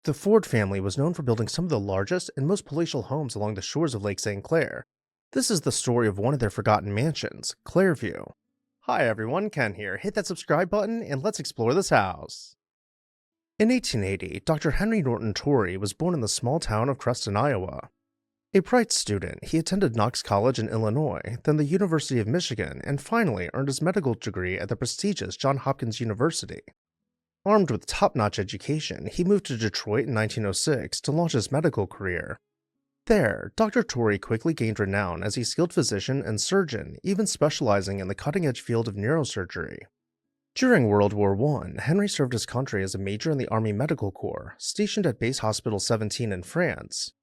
The Ford family was known for building some of the largest and most palatial homes along the shores of Lake St. Clair. This is the story of one of their forgotten mansions, Clare View. Hi everyone, Ken here. Hit that subscribe button and let's explore this house. In 1880, Dr. Henry Norton Torrey was born in the small town of Creston, Iowa. A bright student, he attended Knox College in Illinois, then the University of Michigan, and finally earned his medical degree at the prestigious Johns Hopkins University. Armed with top-notch education, he moved to Detroit in 1906 to launch his medical career. There, Dr. Torrey quickly gained renown as a skilled physician and surgeon, even specializing in the cutting-edge field of neurosurgery. During World War I, Henry served his country as a major in the Army Medical Corps, stationed at Base Hospital 17 in France.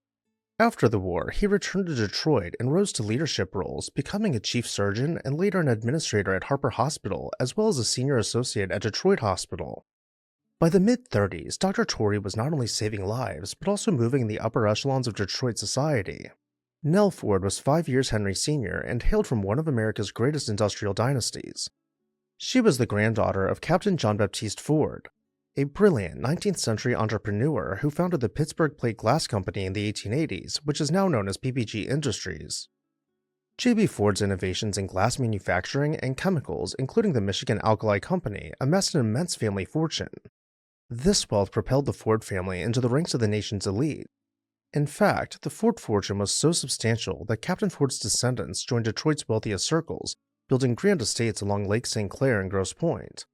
After the war, he returned to Detroit and rose to leadership roles, becoming a chief surgeon and later an administrator at Harper Hospital, as well as a senior associate at Detroit Hospital. By the mid-30s, Dr. Torrey was not only saving lives, but also moving in the upper echelons of Detroit society. Nell Ford was 5 years Henry's senior and hailed from one of America's greatest industrial dynasties. She was the granddaughter of Captain John Baptiste Ford, a brilliant 19th century entrepreneur who founded the Pittsburgh Plate Glass Company in the 1880s, which is now known as PPG Industries. J.B. Ford's innovations in glass manufacturing and chemicals, including the Michigan Alkali Company, amassed an immense family fortune. This wealth propelled the Ford family into the ranks of the nation's elite. In fact, the Ford fortune was so substantial that Captain Ford's descendants joined Detroit's wealthiest circles, building grand estates along Lake St. Clair and Grosse Pointe.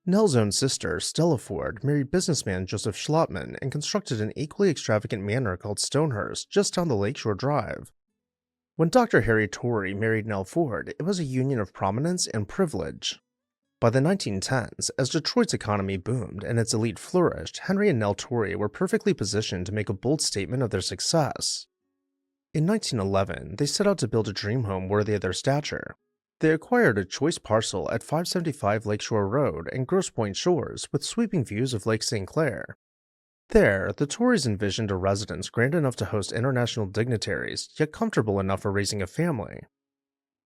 Nell's own sister, Stella Ford, married businessman Joseph Schlotman and constructed an equally extravagant manor called Stonehurst just down the Lakeshore Drive. When Dr. Harry Torrey married Nell Ford, it was a union of prominence and privilege. By the 1910s, as Detroit's economy boomed and its elite flourished, Henry and Nell Torrey were perfectly positioned to make a bold statement of their success. In 1911, they set out to build a dream home worthy of their stature. They acquired a choice parcel at 575 Lakeshore Road and Grosse Pointe Shores with sweeping views of Lake St. Clair. There, the Torreys envisioned a residence grand enough to host international dignitaries, yet comfortable enough for raising a family.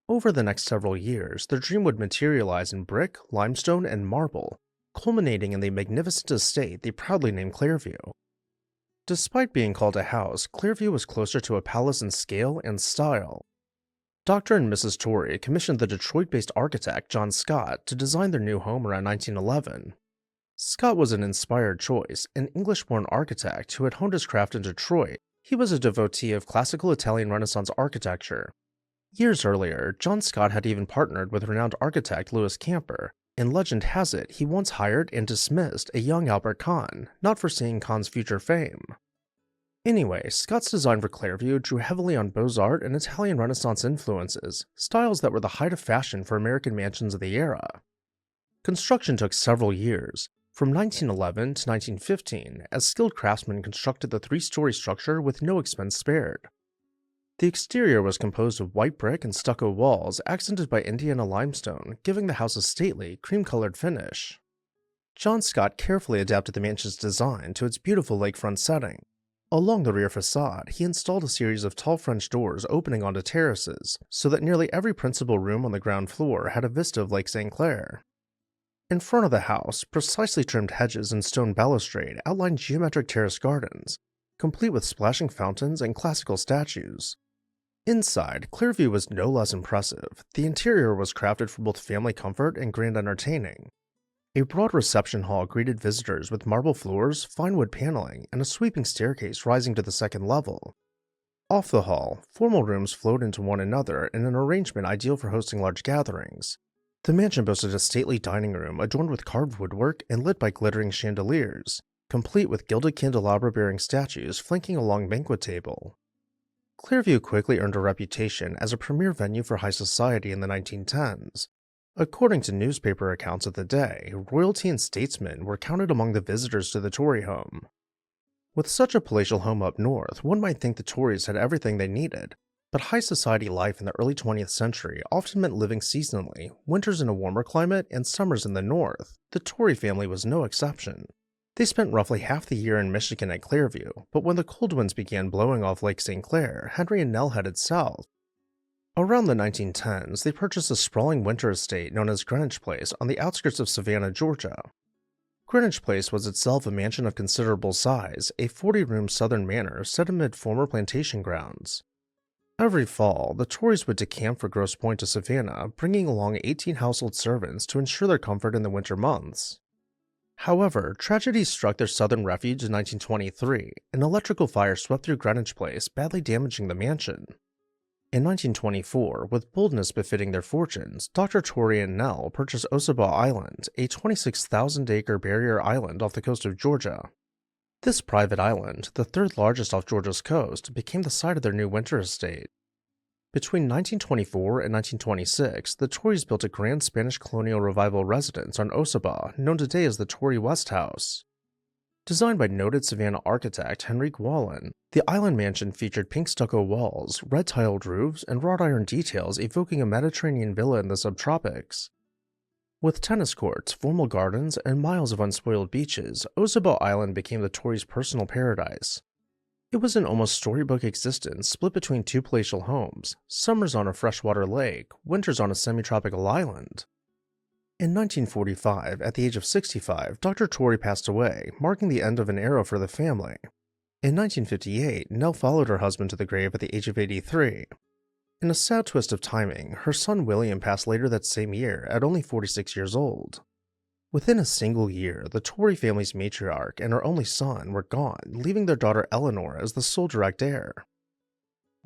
Over the next several years, their dream would materialize in brick, limestone, and marble, culminating in the magnificent estate they proudly named Clairview. Despite being called a house, Clairview was closer to a palace in scale and style. Dr. and Mrs. Torrey commissioned the Detroit-based architect John Scott to design their new home around 1911. Scott was an inspired choice, an English-born architect who had honed his craft in Detroit. He was a devotee of classical Italian Renaissance architecture. Years earlier, John Scott had even partnered with renowned architect Louis Camper, and legend has it he once hired and dismissed a young Albert Kahn, not foreseeing Kahn's future fame. Anyway, Scott's design for Clairview drew heavily on Beaux Arts and Italian Renaissance influences, styles that were the height of fashion for American mansions of the era. Construction took several years, from 1911 to 1915, as skilled craftsmen constructed the three-story structure with no expense spared. The exterior was composed of white brick and stucco walls accented by Indiana limestone, giving the house a stately, cream-colored finish. John Scott carefully adapted the mansion's design to its beautiful lakefront setting. Along the rear facade, he installed a series of tall French doors opening onto terraces, so that nearly every principal room on the ground floor had a vista of Lake St. Clair. In front of the house, precisely trimmed hedges and stone balustrade outlined geometric terrace gardens, complete with splashing fountains and classical statues. Inside, Clairview was no less impressive. The interior was crafted for both family comfort and grand entertaining. A broad reception hall greeted visitors with marble floors, fine wood paneling, and a sweeping staircase rising to the second level. Off the hall, formal rooms flowed into one another in an arrangement ideal for hosting large gatherings. The mansion boasted a stately dining room adorned with carved woodwork and lit by glittering chandeliers, complete with gilded candelabra-bearing statues flanking a long banquet table. Clairview quickly earned a reputation as a premier venue for high society in the 1910s. According to newspaper accounts of the day, royalty and statesmen were counted among the visitors to the Torrey home. With such a palatial home up north, one might think the Torreys had everything they needed, but high society life in the early 20th century often meant living seasonally, winters in a warmer climate and summers in the north. The Torrey family was no exception. They spent roughly half the year in Michigan at Clairview, but when the cold winds began blowing off Lake St. Clair, Henry and Nell headed south. Around the 1910s, they purchased a sprawling winter estate known as Greenwich Place on the outskirts of Savannah, Georgia. Greenwich Place was itself a mansion of considerable size, a 40-room southern manor set amid former plantation grounds. Every fall, the Torreys would decamp for Grosse Pointe to Savannah, bringing along 18 household servants to ensure their comfort in the winter months. However, tragedy struck their southern refuge in 1923. An electrical fire swept through Greenwich Place, badly damaging the mansion. In 1924, with boldness befitting their fortunes, Dr. Torrey and Nell purchased Ossabaw Island, a 26,000-acre barrier island off the coast of Georgia. This private island, the third largest off Georgia's coast, became the site of their new winter estate. Between 1924 and 1926, the Torreys built a grand Spanish colonial revival residence on Ossabaw, known today as the Torrey West House. Designed by noted Savannah architect Henrique Wallen, the island mansion featured pink stucco walls, red-tiled roofs, and wrought iron details evoking a Mediterranean villa in the subtropics. With tennis courts, formal gardens, and miles of unspoiled beaches, Ossabaw Island became the Torreys' personal paradise. It was an almost storybook existence split between two palatial homes, summers on a freshwater lake, winters on a semi-tropical island. In 1945, at the age of 65, Dr. Torrey passed away, marking the end of an era for the family. In 1958, Nell followed her husband to the grave at the age of 83. In a sad twist of timing, her son William passed later that same year at only 46 years old. Within a single year, the Torrey family's matriarch and her only son were gone, leaving their daughter Eleanor as the sole direct heir.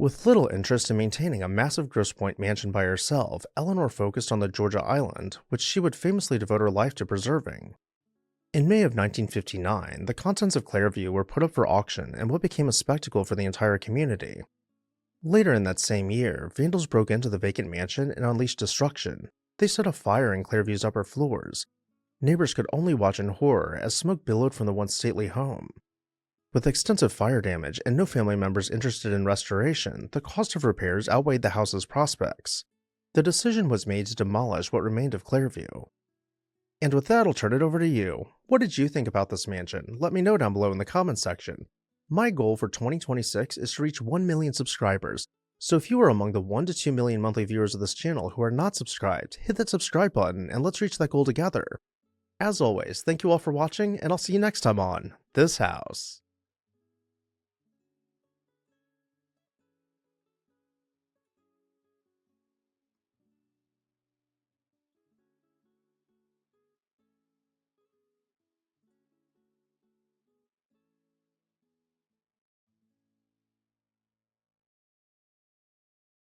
With little interest in maintaining a massive Grosse Pointe mansion by herself, Eleanor focused on the Georgia island, which she would famously devote her life to preserving. In May of 1959, the contents of Clare View were put up for auction in what became a spectacle for the entire community. Later in that same year, vandals broke into the vacant mansion and unleashed destruction. They set a fire in Clare View's upper floors. Neighbors could only watch in horror as smoke billowed from the once stately home. With extensive fire damage and no family members interested in restoration, the cost of repairs outweighed the house's prospects. The decision was made to demolish what remained of Clairview. And with that, I'll turn it over to you. What did you think about this mansion? Let me know down below in the comments section. My goal for 2026 is to reach 1 million subscribers, so if you are among the 1 to 2 million monthly viewers of this channel who are not subscribed, hit that subscribe button and let's reach that goal together. As always, thank you all for watching, and I'll see you next time on This House.